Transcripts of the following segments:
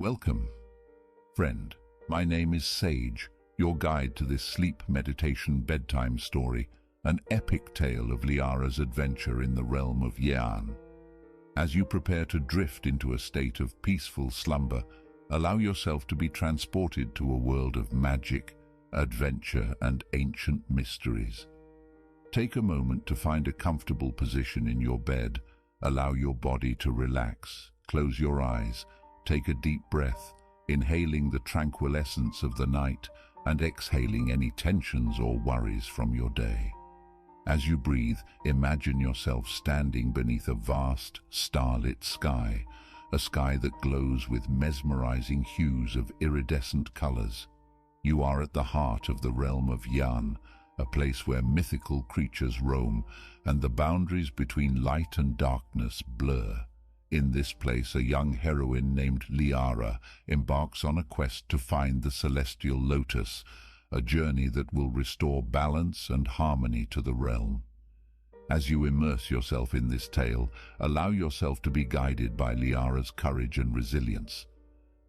Welcome, friend. My name is Sage, your guide to this sleep meditation bedtime story, an epic tale of Liara's adventure in the realm of Yian. As you prepare to drift into a state of peaceful slumber, allow yourself to be transported to a world of magic, adventure, and ancient mysteries. Take a moment to find a comfortable position in your bed. Allow your body to relax. Close your eyes. Take a deep breath, inhaling the tranquil essence of the night and exhaling any tensions or worries from your day. As you breathe, imagine yourself standing beneath a vast, starlit sky, a sky that glows with mesmerizing hues of iridescent colors. You are at the heart of the realm of Yian, a place where mythical creatures roam and the boundaries between light and darkness blur. In this place, a young heroine named Liara embarks on a quest to find the celestial Lotus, a journey that will restore balance and harmony to the realm. As you immerse yourself in this tale, allow yourself to be guided by Liara's courage and resilience.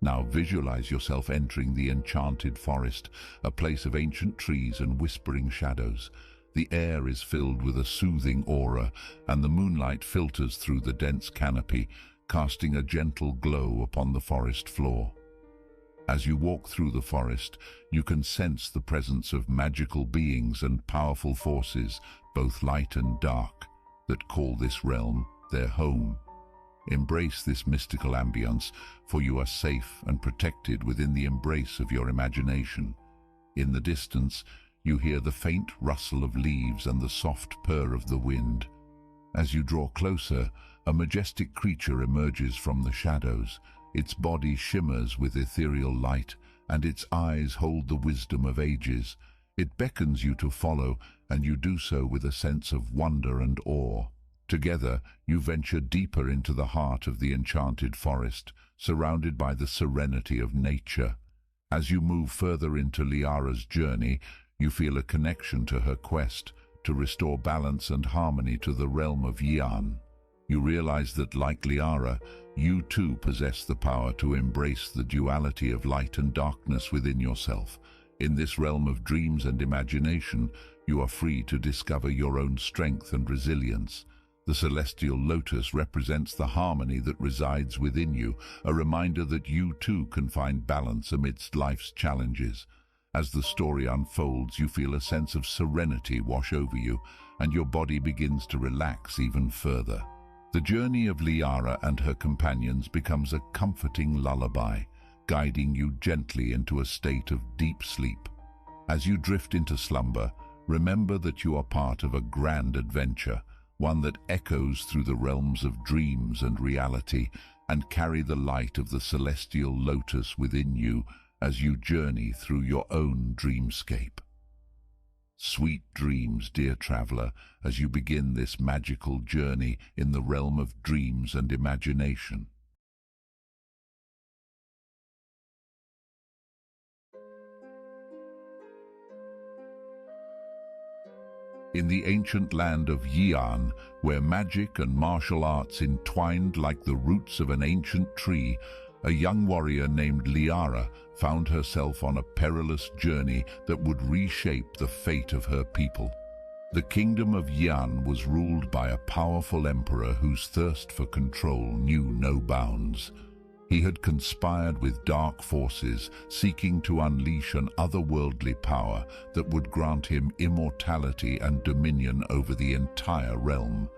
Now visualize yourself entering the enchanted forest, a place of ancient trees and whispering shadows. The air is filled with a soothing aura, and the moonlight filters through the dense canopy, casting a gentle glow upon the forest floor. As you walk through the forest, you can sense the presence of magical beings and powerful forces, both light and dark, that call this realm their home. Embrace this mystical ambience, for you are safe and protected within the embrace of your imagination. In the distance, you hear the faint rustle of leaves and the soft purr of the wind. As you draw closer, a majestic creature emerges from the shadows. Its body shimmers with ethereal light, and its eyes hold the wisdom of ages. It beckons you to follow, and you do so with a sense of wonder and awe. Together, you venture deeper into the heart of the enchanted forest, surrounded by the serenity of nature. As you move further into Liara's journey, you feel a connection to her quest to restore balance and harmony to the realm of Yian. You realize that, like Liara, you too possess the power to embrace the duality of light and darkness within yourself. In this realm of dreams and imagination, you are free to discover your own strength and resilience. The celestial Lotus represents the harmony that resides within you, a reminder that you too can find balance amidst life's challenges. As the story unfolds, you feel a sense of serenity wash over you, and your body begins to relax even further. The journey of Liara and her companions becomes a comforting lullaby, guiding you gently into a state of deep sleep. As you drift into slumber, remember that you are part of a grand adventure, one that echoes through the realms of dreams and reality, and carry the light of the celestial Lotus within you as you journey through your own dreamscape. Sweet dreams, dear traveler, as you begin this magical journey in the realm of dreams and imagination. In the ancient land of Yian, where magic and martial arts entwined like the roots of an ancient tree, a young warrior named Liara found herself on a perilous journey that would reshape the fate of her people. The kingdom of Yian was ruled by a powerful emperor whose thirst for control knew no bounds. He had conspired with dark forces, seeking to unleash an otherworldly power that would grant him immortality and dominion over the entire realm.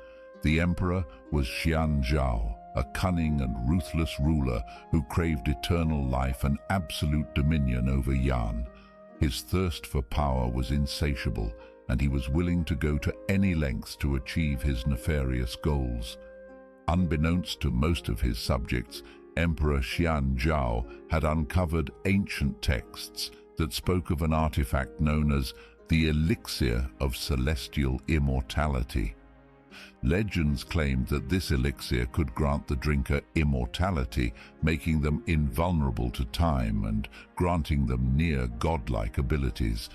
The emperor was Xian Zhao, a cunning and ruthless ruler who craved eternal life and absolute dominion over Yian. His thirst for power was insatiable, and he was willing to go to any lengths to achieve his nefarious goals. Unbeknownst to most of his subjects, Emperor Xian Zhao had uncovered ancient texts that spoke of an artifact known as the elixir of celestial immortality. Legends claimed that this elixir could grant the drinker immortality, making them invulnerable to time and granting them near godlike abilities.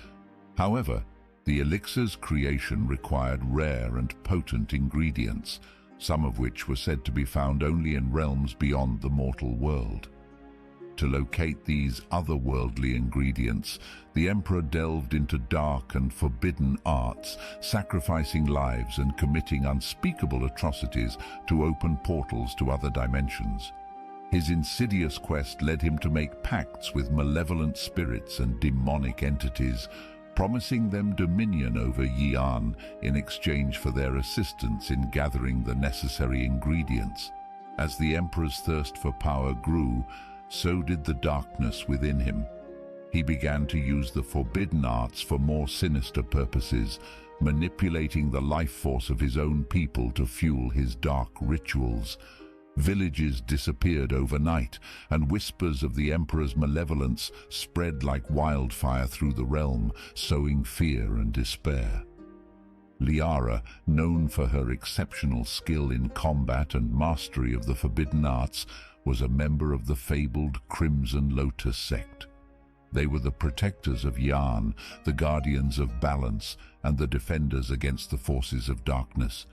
However, the elixir's creation required rare and potent ingredients, some of which were said to be found only in realms beyond the mortal world. To locate these otherworldly ingredients, the emperor delved into dark and forbidden arts, sacrificing lives and committing unspeakable atrocities to open portals to other dimensions. His insidious quest led him to make pacts with malevolent spirits and demonic entities, promising them dominion over Yi'an in exchange for their assistance in gathering the necessary ingredients. As the emperor's thirst for power grew, so did the darkness within him. He began to use the forbidden arts for more sinister purposes, manipulating the life force of his own people to fuel his dark rituals. Villages disappeared overnight, and whispers of the emperor's malevolence spread like wildfire through the realm, sowing fear and despair. Liara, known for her exceptional skill in combat and mastery of the forbidden arts, was a member of the fabled Crimson Lotus sect. They were the protectors of Yi'an, the guardians of balance, and the defenders against the forces of darkness.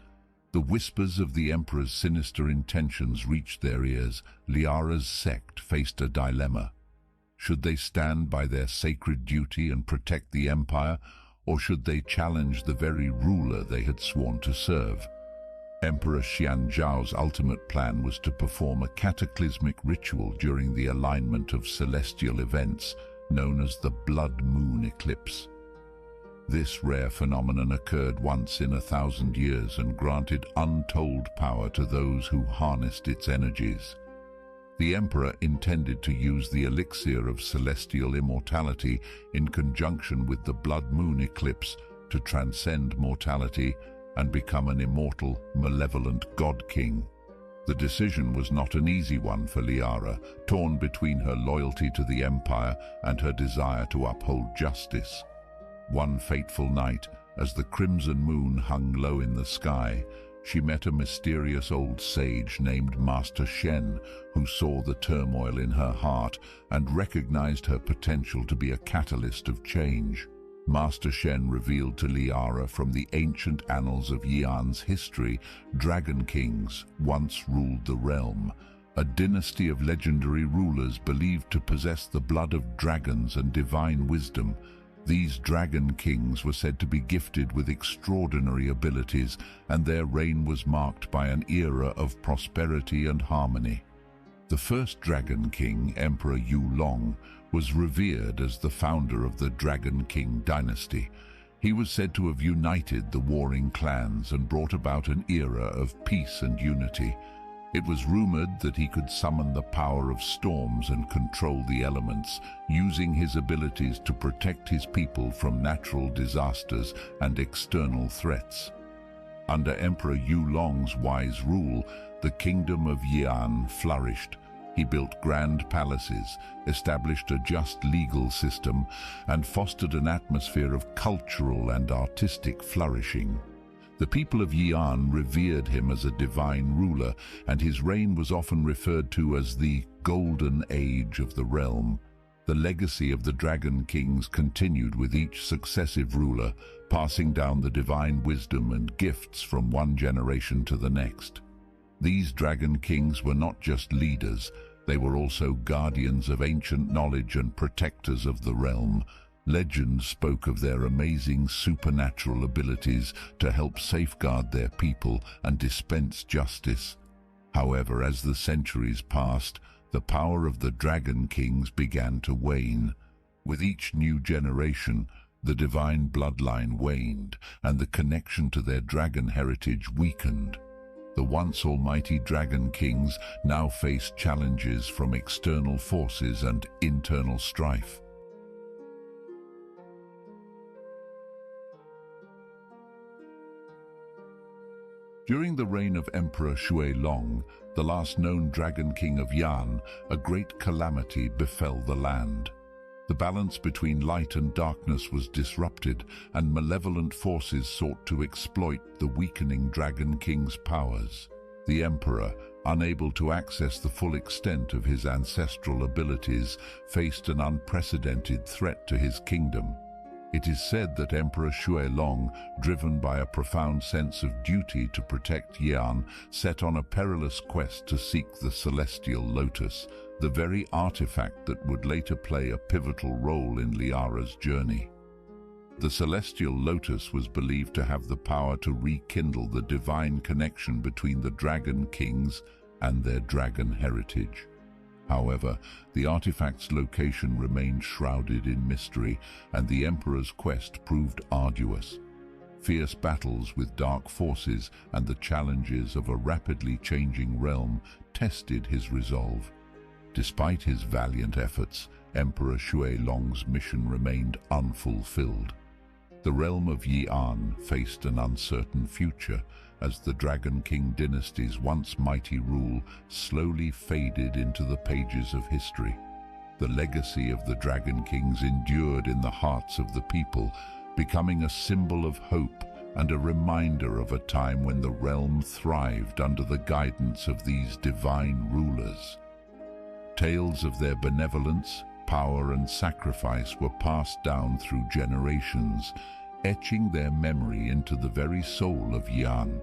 The whispers of the emperor's sinister intentions reached their ears. Liara's sect faced a dilemma. Should they stand by their sacred duty and protect the empire, or should they challenge the very ruler they had sworn to serve? Emperor Xianzhao's ultimate plan was to perform a cataclysmic ritual during the alignment of celestial events, known as the blood moon eclipse. This rare phenomenon occurred once in 1,000 years and granted untold power to those who harnessed its energies. The emperor intended to use the elixir of celestial immortality in conjunction with the blood moon eclipse to transcend mortality and become an immortal, malevolent god-king. The decision was not an easy one for Liara, torn between her loyalty to the empire and her desire to uphold justice. One fateful night, as the crimson moon hung low in the sky, she met a mysterious old sage named Master Shen, who saw the turmoil in her heart and recognized her potential to be a catalyst of change. Master Shen revealed to Liara from the ancient annals of Yi'an's history, dragon kings once ruled the realm, a dynasty of legendary rulers believed to possess the blood of dragons and divine wisdom. These dragon kings were said to be gifted with extraordinary abilities, and their reign was marked by an era of prosperity and harmony. The first dragon king, Emperor Yulong, was revered as the founder of the Dragon King dynasty. He was said to have united the warring clans and brought about an era of peace and unity. It was rumored that he could summon the power of storms and control the elements, using his abilities to protect his people from natural disasters and external threats. Under Emperor Yulong's wise rule, the kingdom of Yi'an flourished. He built grand palaces, established a just legal system, and fostered an atmosphere of cultural and artistic flourishing. The people of Yi'an revered him as a divine ruler, and his reign was often referred to as the Golden Age of the realm. The legacy of the Dragon Kings continued with each successive ruler, passing down the divine wisdom and gifts from one generation to the next. These Dragon Kings were not just leaders, they were also guardians of ancient knowledge and protectors of the realm. Legend spoke of their amazing supernatural abilities to help safeguard their people and dispense justice. However, as the centuries passed, the power of the Dragon Kings began to wane. With each new generation, the divine bloodline waned, and the connection to their dragon heritage weakened. The once almighty Dragon Kings now faced challenges from external forces and internal strife. During the reign of Emperor Shuilong, the last known Dragon King of Yan, a great calamity befell the land. The balance between light and darkness was disrupted, and malevolent forces sought to exploit the weakening Dragon King's powers. The Emperor, unable to access the full extent of his ancestral abilities, faced an unprecedented threat to his kingdom. It is said that Emperor Long, driven by a profound sense of duty to protect Yian, set on a perilous quest to seek the celestial Lotus, the very artifact that would later play a pivotal role in Liara's journey. The celestial Lotus was believed to have the power to rekindle the divine connection between the Dragon Kings and their dragon heritage. However, the artifact's location remained shrouded in mystery, and the Emperor's quest proved arduous. Fierce battles with dark forces and the challenges of a rapidly changing realm tested his resolve. Despite his valiant efforts, Emperor Long's mission remained unfulfilled. The realm of Yi'an faced an uncertain future as the Dragon King dynasty's once mighty rule slowly faded into the pages of history. The legacy of the Dragon Kings endured in the hearts of the people, becoming a symbol of hope and a reminder of a time when the realm thrived under the guidance of these divine rulers. Tales of their benevolence, power and sacrifice were passed down through generations, etching their memory into the very soul of Yian.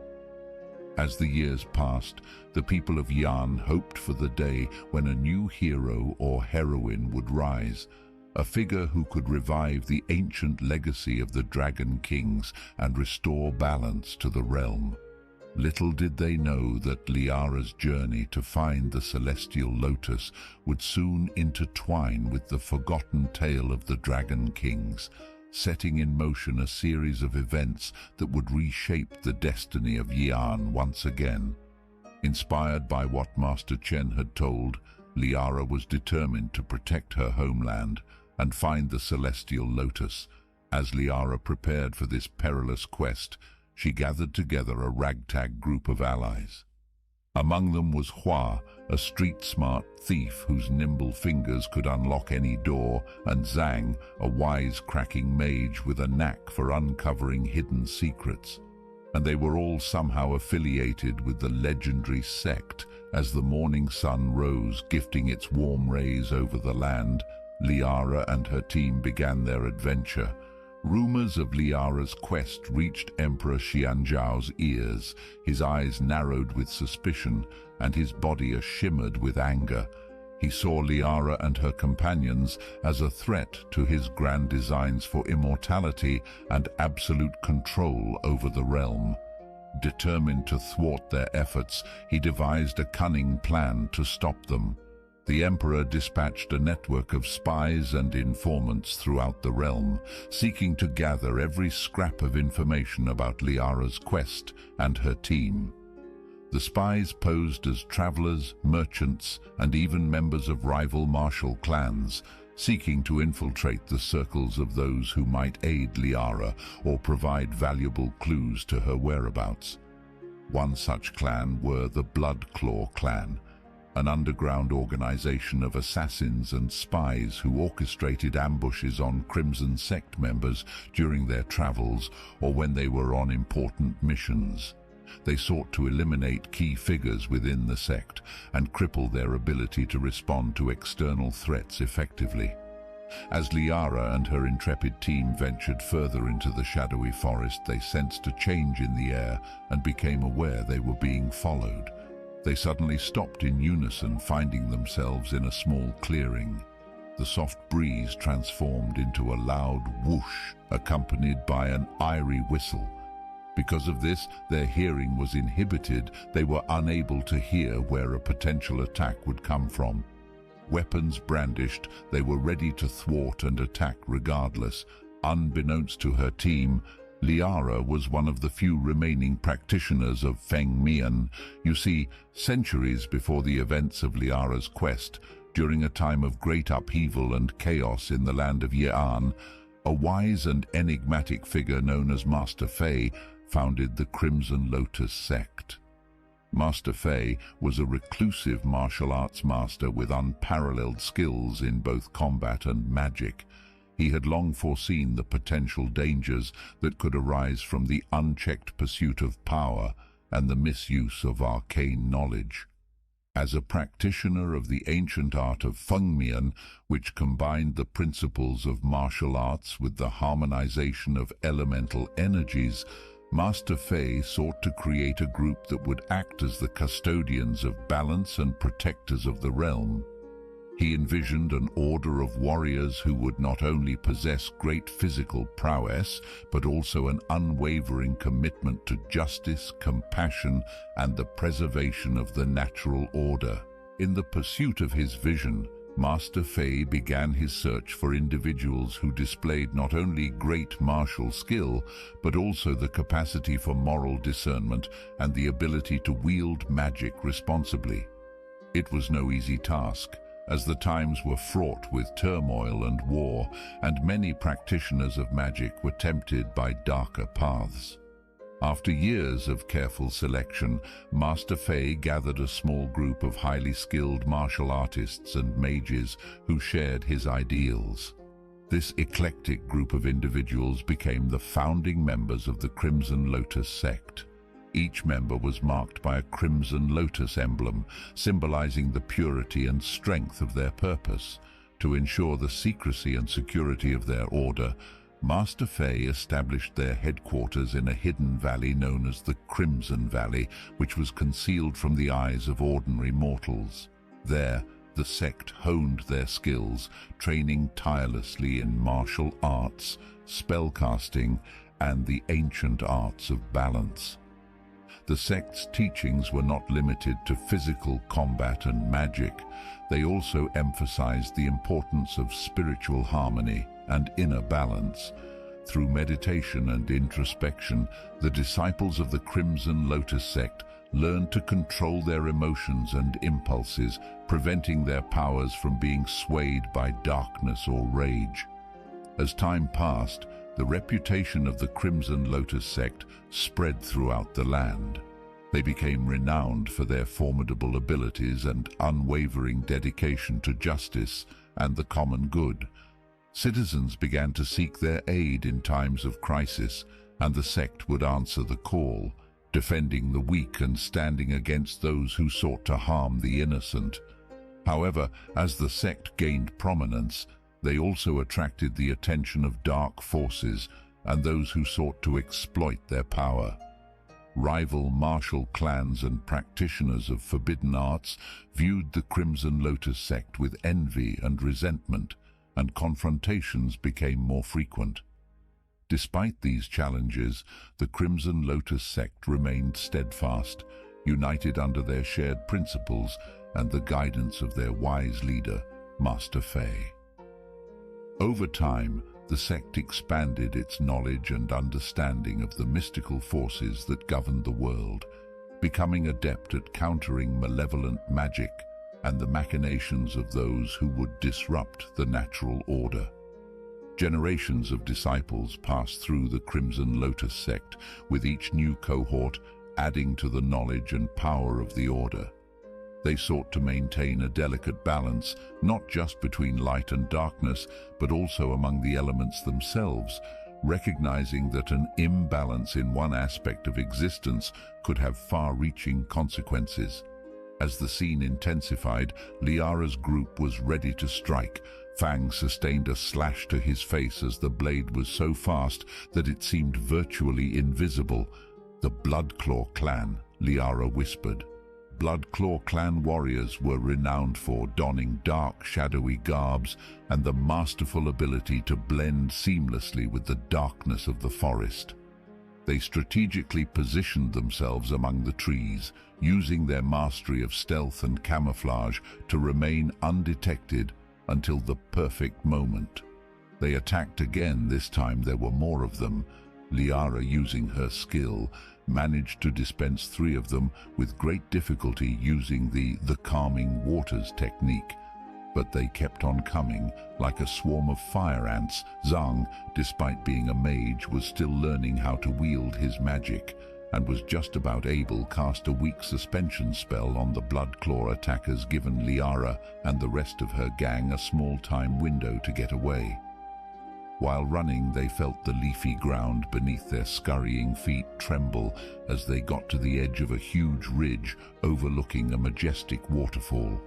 As the years passed, the people of Yian hoped for the day when a new hero or heroine would rise, a figure who could revive the ancient legacy of the Dragon Kings and restore balance to the realm. Little did they know that Liara's journey to find the celestial Lotus would soon intertwine with the forgotten tale of the Dragon Kings, setting in motion a series of events that would reshape the destiny of Yian once again. Inspired by what Master Chen had told, Liara was determined to protect her homeland and find the celestial Lotus. As Liara prepared for this perilous quest, she gathered together a ragtag group of allies. Among them was Hua, a street-smart thief whose nimble fingers could unlock any door, and Zhang, a wise-cracking mage with a knack for uncovering hidden secrets. And they were all somehow affiliated with the legendary sect. As the morning sun rose, gifting its warm rays over the land, Liara and her team began their adventure. Rumors of Liara's quest reached Emperor Xianzhao's ears. His eyes narrowed with suspicion, and his body shimmered with anger. He saw Liara and her companions as a threat to his grand designs for immortality and absolute control over the realm. Determined to thwart their efforts, he devised a cunning plan to stop them. The Emperor dispatched a network of spies and informants throughout the realm, seeking to gather every scrap of information about Liara's quest and her team. The spies posed as travelers, merchants, and even members of rival martial clans, seeking to infiltrate the circles of those who might aid Liara or provide valuable clues to her whereabouts. One such clan were the Bloodclaw clan, an underground organization of assassins and spies who orchestrated ambushes on Crimson Sect members during their travels or when they were on important missions. They sought to eliminate key figures within the sect and cripple their ability to respond to external threats effectively. As Liara and her intrepid team ventured further into the shadowy forest, they sensed a change in the air and became aware they were being followed. They suddenly stopped in unison, finding themselves in a small clearing. The soft breeze transformed into a loud whoosh, accompanied by an eerie whistle. Because of this, their hearing was inhibited. They were unable to hear where a potential attack would come from. Weapons brandished, they were ready to thwart and attack regardless. Unbeknownst to her team, Liara was one of the few remaining practitioners of Feng Mian. You see, centuries before the events of Liara's quest, during a time of great upheaval and chaos in the land of Yi'an, a wise and enigmatic figure known as Master Fei founded the Crimson Lotus sect. Master Fei was a reclusive martial arts master with unparalleled skills in both combat and magic. He had long foreseen the potential dangers that could arise from the unchecked pursuit of power and the misuse of arcane knowledge. As a practitioner of the ancient art of Fengmian, which combined the principles of martial arts with the harmonization of elemental energies, Master Fei sought to create a group that would act as the custodians of balance and protectors of the realm. He envisioned an order of warriors who would not only possess great physical prowess, but also an unwavering commitment to justice, compassion, and the preservation of the natural order. In the pursuit of his vision, Master Fei began his search for individuals who displayed not only great martial skill, but also the capacity for moral discernment and the ability to wield magic responsibly. It was no easy task, as the times were fraught with turmoil and war, and many practitioners of magic were tempted by darker paths. After years of careful selection, Master Fei gathered a small group of highly skilled martial artists and mages who shared his ideals. This eclectic group of individuals became the founding members of the Crimson Lotus sect. Each member was marked by a crimson lotus emblem, symbolizing the purity and strength of their purpose. To ensure the secrecy and security of their order, Master Fei established their headquarters in a hidden valley known as the Crimson Valley, which was concealed from the eyes of ordinary mortals. There, the sect honed their skills, training tirelessly in martial arts, spellcasting, and the ancient arts of balance. The sect's teachings were not limited to physical combat and magic. They also emphasized the importance of spiritual harmony and inner balance. Through meditation and introspection, the disciples of the Crimson Lotus sect learned to control their emotions and impulses, preventing their powers from being swayed by darkness or rage. As time passed, the reputation of the Crimson Lotus sect spread throughout the land. They became renowned for their formidable abilities and unwavering dedication to justice and the common good. Citizens began to seek their aid in times of crisis, and the sect would answer the call, defending the weak and standing against those who sought to harm the innocent. However, as the sect gained prominence, they also attracted the attention of dark forces and those who sought to exploit their power. Rival martial clans and practitioners of forbidden arts viewed the Crimson Lotus sect with envy and resentment, and confrontations became more frequent. Despite these challenges, the Crimson Lotus sect remained steadfast, united under their shared principles and the guidance of their wise leader, Master Fei. Over time, the sect expanded its knowledge and understanding of the mystical forces that governed the world, becoming adept at countering malevolent magic and the machinations of those who would disrupt the natural order. Generations of disciples passed through the Crimson Lotus sect, with each new cohort adding to the knowledge and power of the order. They sought to maintain a delicate balance, not just between light and darkness, but also among the elements themselves, recognizing that an imbalance in one aspect of existence could have far-reaching consequences. As the scene intensified, Liara's group was ready to strike. Fang sustained a slash to his face as the blade was so fast that it seemed virtually invisible. "The Bloodclaw clan," Liara whispered. Bloodclaw clan warriors were renowned for donning dark, shadowy garbs and the masterful ability to blend seamlessly with the darkness of the forest. They strategically positioned themselves among the trees, using their mastery of stealth and camouflage to remain undetected until the perfect moment. They attacked again. This time there were more of them. Liara, using her skill, managed to dispense 3 of them with great difficulty using the calming waters technique. But they kept on coming like a swarm of fire ants. Zhang, despite being a mage, was still learning how to wield his magic and was just about able to cast a weak suspension spell on the Bloodclaw attackers, giving Liara and the rest of her gang a small time window to get away. While running, they felt the leafy ground beneath their scurrying feet tremble as they got to the edge of a huge ridge overlooking a majestic waterfall.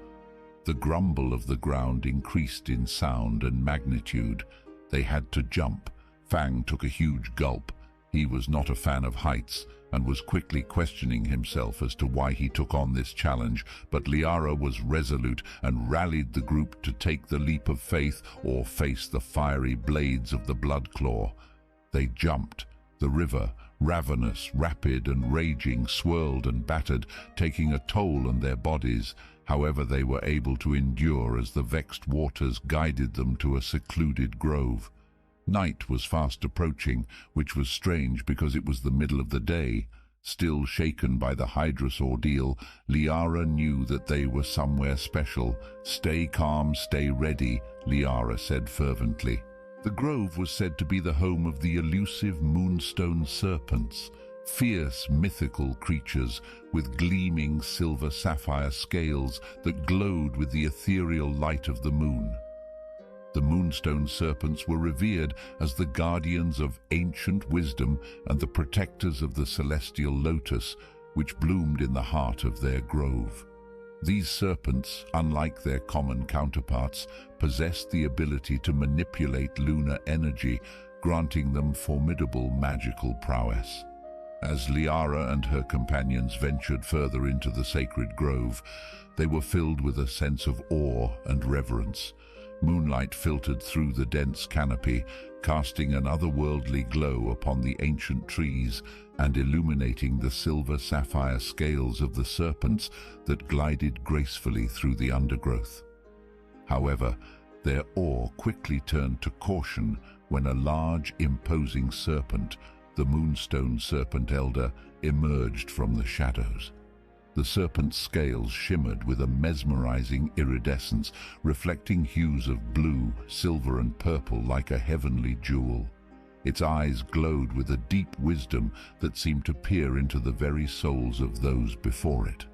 The grumble of the ground increased in sound and magnitude. They had to jump. Fang took a huge gulp. He was not a fan of heights and was quickly questioning himself as to why he took on this challenge, but Liara was resolute and rallied the group to take the leap of faith or face the fiery blades of the blood claw. They jumped. The river, ravenous, rapid and raging, swirled and battered, taking a toll on their bodies. However, they were able to endure as the vexed waters guided them to a secluded grove. Night was fast approaching, which was strange because it was the middle of the day. Still shaken by the Hydrus ordeal, Liara knew that they were somewhere special. "Stay calm, stay ready," Liara said fervently. The grove was said to be the home of the elusive moonstone serpents, fierce mythical creatures with gleaming silver sapphire scales that glowed with the ethereal light of the moon. The moonstone serpents were revered as the guardians of ancient wisdom and the protectors of the celestial lotus, which bloomed in the heart of their grove. These serpents, unlike their common counterparts, possessed the ability to manipulate lunar energy, granting them formidable magical prowess. As Liara and her companions ventured further into the sacred grove, they were filled with a sense of awe and reverence. Moonlight filtered through the dense canopy, casting an otherworldly glow upon the ancient trees and illuminating the silver sapphire scales of the serpents that glided gracefully through the undergrowth. However, their awe quickly turned to caution when a large, imposing serpent, the Moonstone Serpent Elder, emerged from the shadows. The serpent's scales shimmered with a mesmerizing iridescence, reflecting hues of blue, silver and purple like a heavenly jewel. Its eyes glowed with a deep wisdom that seemed to peer into the very souls of those before it.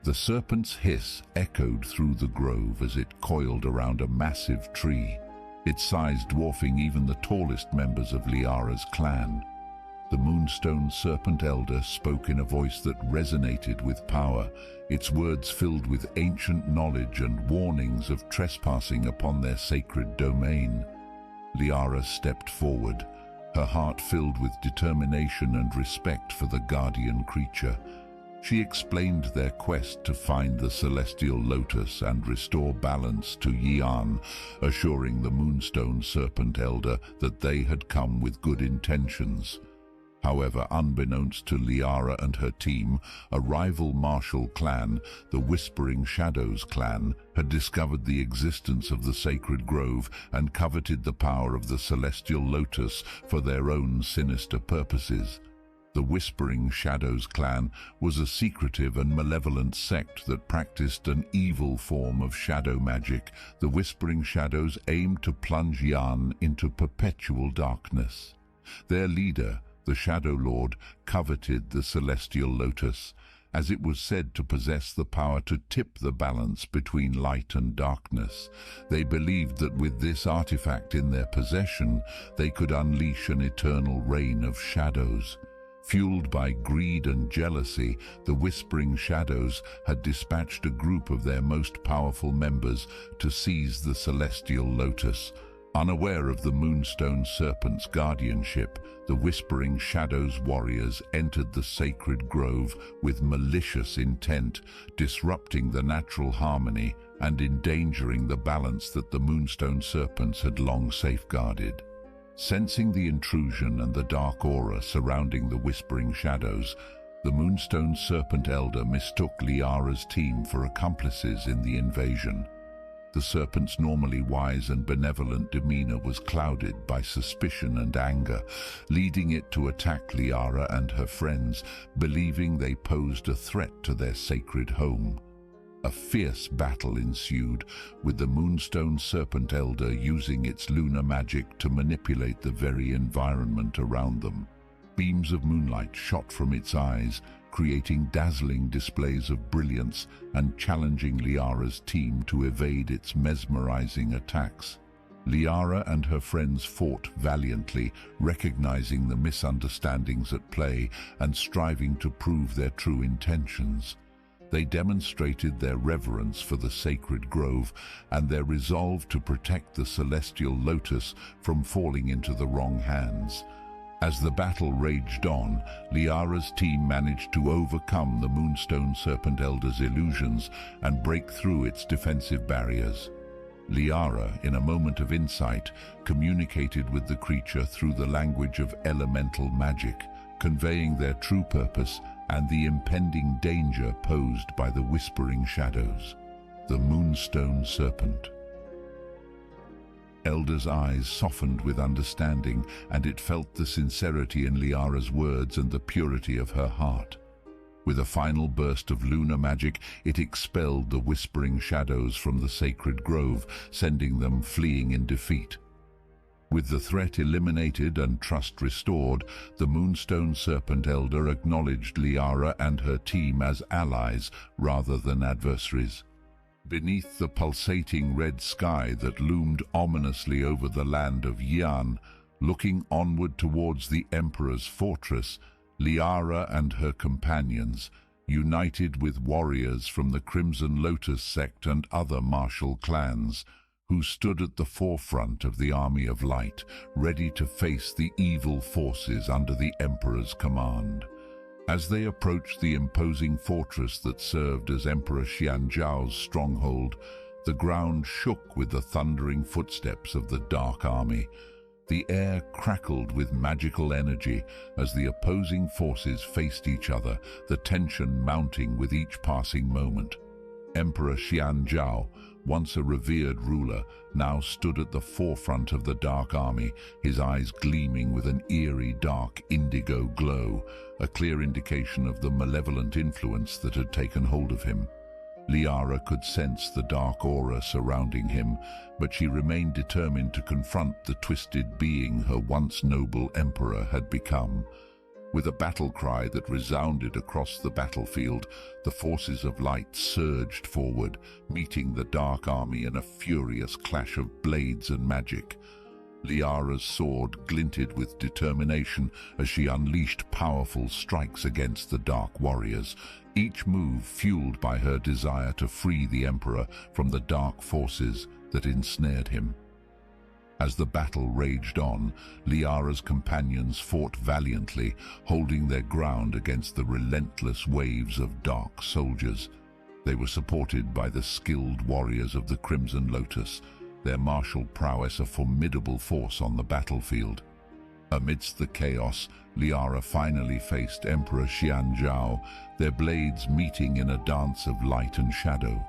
The serpent's hiss echoed through the grove as it coiled around a massive tree, its size dwarfing even the tallest members of Liara's clan. The Moonstone Serpent Elder spoke in a voice that resonated with power, its words filled with ancient knowledge and warnings of trespassing upon their sacred domain. Liara stepped forward, her heart filled with determination and respect for the guardian creature. She explained their quest to find the celestial lotus and restore balance to Yian, assuring the Moonstone Serpent Elder that they had come with good intentions. However, unbeknownst to Liara and her team, a rival martial clan, the Whispering Shadows clan, had discovered the existence of the sacred grove and coveted the power of the celestial lotus for their own sinister purposes. The Whispering Shadows clan was a secretive and malevolent sect that practiced an evil form of shadow magic. The Whispering Shadows aimed to plunge Yan into perpetual darkness. Their leader, the Shadow Lord, coveted the celestial lotus, as it was said to possess the power to tip the balance between light and darkness. They believed that with this artifact in their possession, they could unleash an eternal reign of shadows. Fueled by greed and jealousy, the Whispering Shadows had dispatched a group of their most powerful members to seize the celestial lotus. Unaware of the Moonstone Serpent's guardianship, the Whispering Shadows warriors entered the sacred grove with malicious intent, disrupting the natural harmony and endangering the balance that the Moonstone Serpents had long safeguarded. Sensing the intrusion and the dark aura surrounding the Whispering Shadows, the Moonstone Serpent Elder mistook Liara's team for accomplices in the invasion. The serpent's normally wise and benevolent demeanor was clouded by suspicion and anger, leading it to attack Liara and her friends, believing they posed a threat to their sacred home. A fierce battle ensued, with the Moonstone Serpent Elder using its lunar magic to manipulate the very environment around them. Beams of moonlight shot from its eyes, creating dazzling displays of brilliance and challenging Liara's team to evade its mesmerizing attacks. Liara and her friends fought valiantly, recognizing the misunderstandings at play and striving to prove their true intentions. They demonstrated their reverence for the sacred grove and their resolve to protect the celestial Lotus from falling into the wrong hands. As the battle raged on, Liara's team managed to overcome the Moonstone Serpent Elder's illusions and break through its defensive barriers. Liara, in a moment of insight, communicated with the creature through the language of elemental magic, conveying their true purpose and the impending danger posed by the whispering shadows. The Moonstone Serpent. Elder's eyes softened with understanding, and it felt the sincerity in Liara's words and the purity of her heart. With a final burst of lunar magic, it expelled the whispering shadows from the sacred grove, sending them fleeing in defeat. With the threat eliminated and trust restored, the Moonstone Serpent Elder acknowledged Liara and her team as allies rather than adversaries. Beneath the pulsating red sky that loomed ominously over the land of Yian, looking onward towards the Emperor's fortress, Liara and her companions, united with warriors from the Crimson Lotus sect and other martial clans, who stood at the forefront of the army of light, ready to face the evil forces under the Emperor's command. As they approached the imposing fortress that served as Emperor Xianzhao's stronghold, the ground shook with the thundering footsteps of the Dark Army. The air crackled with magical energy as the opposing forces faced each other, the tension mounting with each passing moment. Emperor Xianzhao, once a revered ruler, now stood at the forefront of the Dark Army, his eyes gleaming with an eerie dark indigo glow, a clear indication of the malevolent influence that had taken hold of him. Liara could sense the dark aura surrounding him, but she remained determined to confront the twisted being her once noble emperor had become. With a battle cry that resounded across the battlefield, the forces of light surged forward, meeting the Dark Army in a furious clash of blades and magic. Liara's sword glinted with determination as she unleashed powerful strikes against the Dark Warriors, each move fueled by her desire to free the Emperor from the dark forces that ensnared him. As the battle raged on, Liara's companions fought valiantly, holding their ground against the relentless waves of dark soldiers. They were supported by the skilled warriors of the Crimson Lotus, their martial prowess a formidable force on the battlefield. Amidst the chaos, Liara finally faced Emperor Xianzhao, their blades meeting in a dance of light and shadow.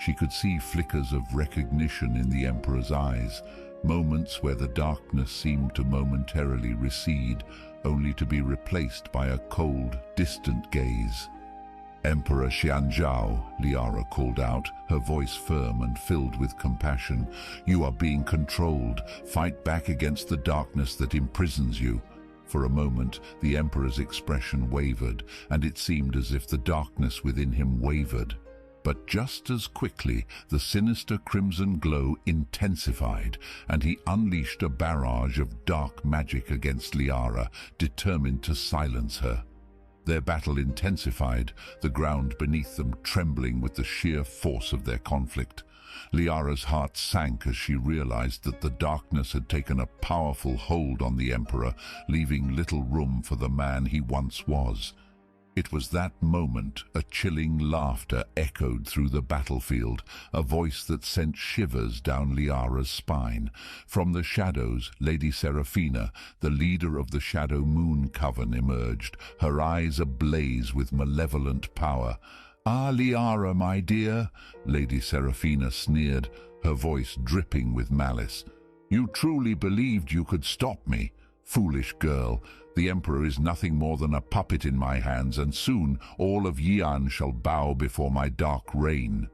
She could see flickers of recognition in the Emperor's eyes, moments where the darkness seemed to momentarily recede, only to be replaced by a cold, distant gaze. "Emperor Xianzhao," Liara called out, her voice firm and filled with compassion. "You are being controlled. Fight back against the darkness that imprisons you." For a moment, the Emperor's expression wavered, and it seemed as if the darkness within him wavered. But just as quickly, the sinister crimson glow intensified, and he unleashed a barrage of dark magic against Liara, determined to silence her. Their battle intensified, the ground beneath them trembling with the sheer force of their conflict. Liara's heart sank as she realized that the darkness had taken a powerful hold on the Emperor, leaving little room for the man he once was. It was that moment a chilling laughter echoed through the battlefield, a voice that sent shivers down Liara's spine. From the shadows, Lady Seraphina, the leader of the Shadow Moon Coven, emerged, her eyes ablaze with malevolent power. "Ah, Liara, my dear," Lady Seraphina sneered, her voice dripping with malice. "You truly believed you could stop me? Foolish girl, the Emperor is nothing more than a puppet in my hands, and soon all of Yian shall bow before my dark reign."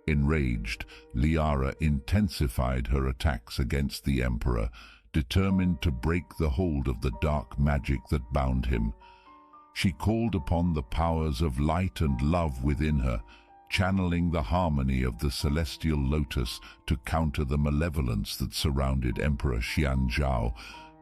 Enraged, Liara intensified her attacks against the Emperor, determined to break the hold of the dark magic that bound him. She called upon the powers of light and love within her, channeling the harmony of the celestial lotus to counter the malevolence that surrounded Emperor Xianzhao.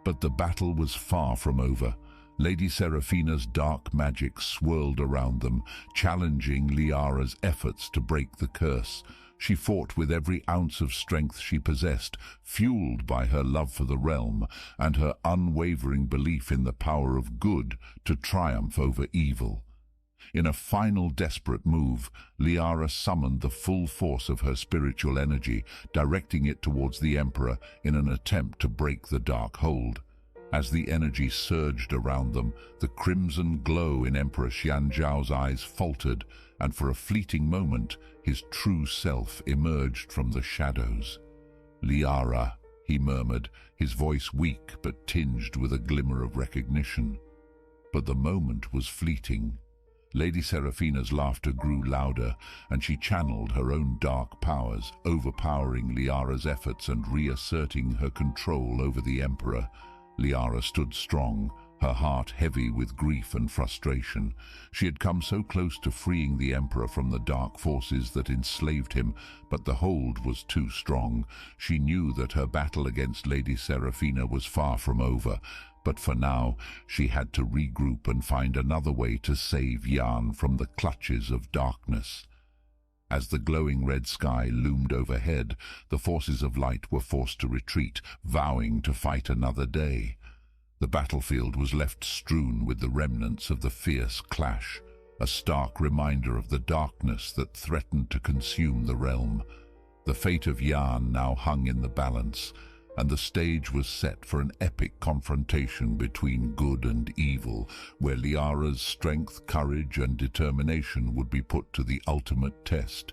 But the battle was far from over. Lady Seraphina's dark magic swirled around them, challenging Liara's efforts to break the curse. She fought with every ounce of strength she possessed, fueled by her love for the realm and her unwavering belief in the power of good to triumph over evil. In a final desperate move, Liara summoned the full force of her spiritual energy, directing it towards the Emperor in an attempt to break the dark hold. As the energy surged around them, the crimson glow in Emperor Xianzhao's eyes faltered, and for a fleeting moment, his true self emerged from the shadows. "Liara," he murmured, his voice weak but tinged with a glimmer of recognition. But the moment was fleeting. Lady Seraphina's laughter grew louder, and she channeled her own dark powers, overpowering Liara's efforts and reasserting her control over the Emperor. Liara stood strong, her heart heavy with grief and frustration. She had come so close to freeing the Emperor from the dark forces that enslaved him, but the hold was too strong. She knew that her battle against Lady Seraphina was far from over, but for now she had to regroup and find another way to save Yan from the clutches of darkness. As the glowing red sky loomed overhead, the forces of light were forced to retreat, vowing to fight another day. The battlefield was left strewn with the remnants of the fierce clash, a stark reminder of the darkness that threatened to consume the realm. The fate of Yan now hung in the balance, and the stage was set for an epic confrontation between good and evil, where Liara's strength, courage, and determination would be put to the ultimate test.